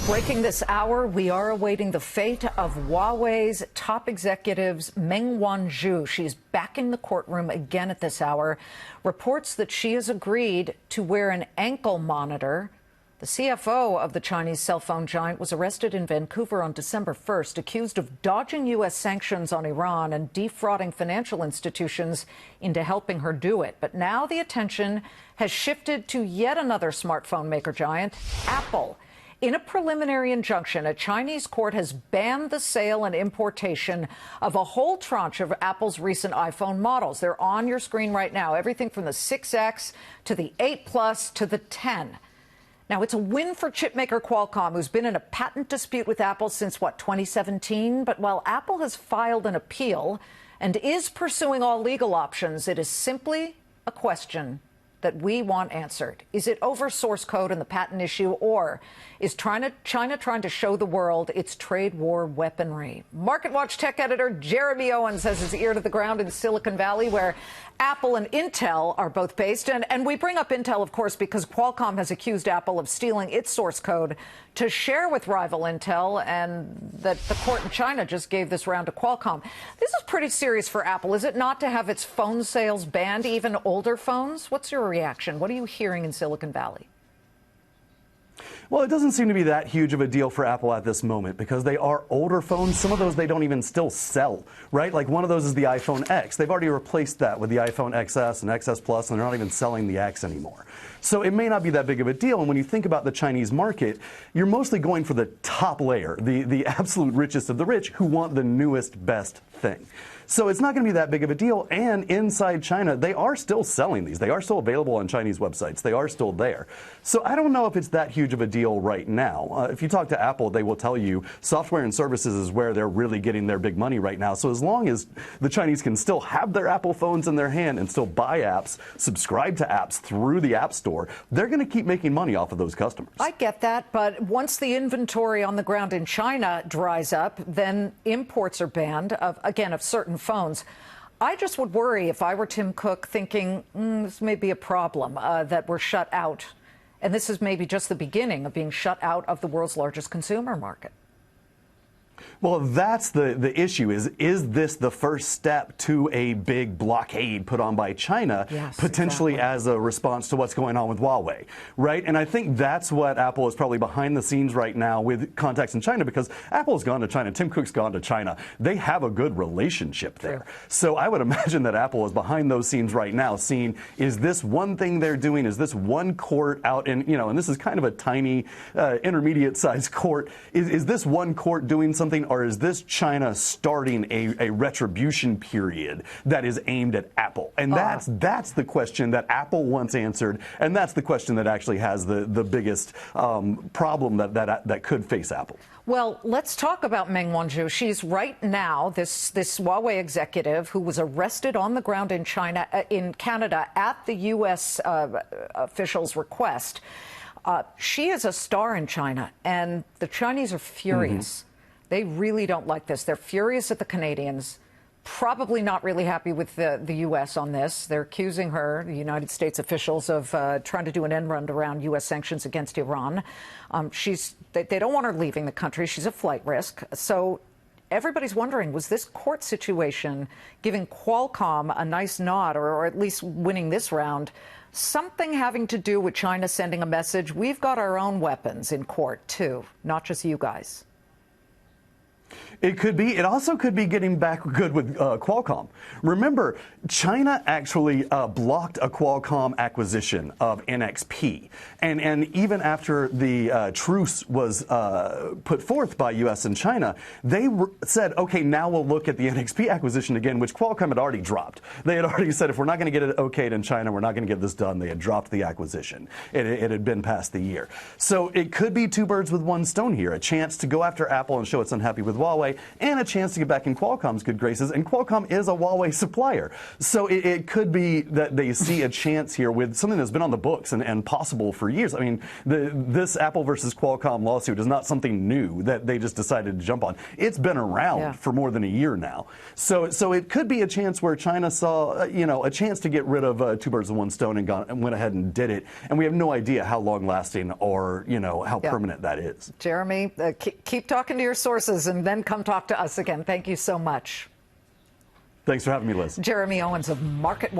Breaking this hour, we are awaiting the fate of Huawei's top executives Meng Wanzhou. She's back in the courtroom again at this hour. Reports that she has agreed to wear an ankle monitor. The CFO of the Chinese cell phone giant was arrested in Vancouver on December 1st, accused of dodging U.S. sanctions on Iran and defrauding financial institutions into helping her do it. But now the attention has shifted to yet another smartphone maker giant, Apple. In a preliminary injunction, a Chinese court has banned the sale and importation of a whole tranche of Apple's recent iPhone models. They're on your screen right now, everything from the 6X to the 8 Plus to the 10. Now, it's a win for chipmaker Qualcomm, who's been in a patent dispute with Apple since, 2017? But while Apple has filed an appeal and is pursuing all legal options, it is simply a question that we want answered. Is it over source code and the patent issue, or is China trying to show the world its trade war weaponry? Market Watch tech editor Jeremy Owens has his ear to the ground in Silicon Valley, where Apple and Intel are both based. And we bring up Intel, of course, because Qualcomm has accused Apple of stealing its source code to share with rival Intel, and that the court in China just gave this round to Qualcomm. This is pretty serious for Apple, is it not, to have its phone sales banned, even older phones? What's your reaction? What are you hearing in Silicon Valley? Well, it doesn't seem to be that huge of a deal for Apple at this moment, because they are older phones. Some of those they don't even still sell, right? Like one of those is the iPhone X. They've already replaced that with the iPhone XS and XS Plus, and they're not even selling the X anymore. So it may not be that big of a deal. And when you think about the Chinese market, you're mostly going for the top layer, the absolute richest of the rich, who want the newest, best thing. So it's not going to be that big of a deal. And inside China, they are still selling these. They are still available on Chinese websites. They are still there. So I don't know if it's that huge of a deal right now. If you talk to Apple, they will tell you software and services is where they're really getting their big money right now. So as long as the Chinese can still have their Apple phones in their hand and still buy apps, subscribe to apps through the App Store, they're going to keep making money off of those customers. I get that, but once the inventory on the ground in China dries up, then imports are banned, of certain phones. I just would worry if I were Tim Cook, thinking this may be a problem, that we're shut out. And this is maybe just the beginning of being shut out of the world's largest consumer market. Well, that's the issue. Is this the first step to a big blockade put on by China, potentially exactly, as a response to what's going on with Huawei, right? And I think that's what Apple is probably behind the scenes right now with contacts in China, because Apple's gone to China. Tim Cook's gone to China. They have a good relationship there. Sure. So I would imagine that Apple is behind those scenes right now, seeing, is this one thing they're doing? Is this one court out in, and this is kind of a tiny, intermediate-sized court. Is this one court doing something? Or is this China starting a retribution period that is aimed at Apple? And that's the question that Apple wants answered, and that's the question that actually has the biggest problem that could face Apple. Well, let's talk about Meng Wanzhou. She's right now this Huawei executive who was arrested on the ground in Canada at the U.S. officials' request. She is a star in China, and the Chinese are furious. They really don't like this. They're furious at the Canadians, probably not really happy with the U.S. on this. They're accusing her, the United States officials, of trying to do an end run around U.S. sanctions against Iran. They don't want her leaving the country. She's a flight risk. So everybody's wondering, was this court situation giving Qualcomm a nice nod, or at least winning this round, something having to do with China sending a message? We've got our own weapons in court, too, not just you guys. It could be. It also could be getting back good with Qualcomm. Remember, China actually blocked a Qualcomm acquisition of NXP. And even after the truce was put forth by U.S. and China, they said, OK, now we'll look at the NXP acquisition again, which Qualcomm had already dropped. They had already said, if we're not going to get it okayed in China, we're not going to get this done. They had dropped the acquisition. It had been past the year. So it could be two birds with one stone here, a chance to go after Apple and show it's unhappy with with Huawei and a chance to get back in Qualcomm's good graces. And Qualcomm is a Huawei supplier. So it could be that they see a chance here with something that's been on the books and possible for years. I mean, this Apple versus Qualcomm lawsuit is not something new that they just decided to jump on. It's been around for more than a year now. So it could be a chance where China saw, a chance to get rid of two birds with one stone and went ahead and did it. And we have no idea how long-lasting or, how permanent that is. Jeremy, keep talking to your sources and then come talk to us again. Thank you so much. Thanks for having me, Liz. Jeremy Owens of MarketWatch.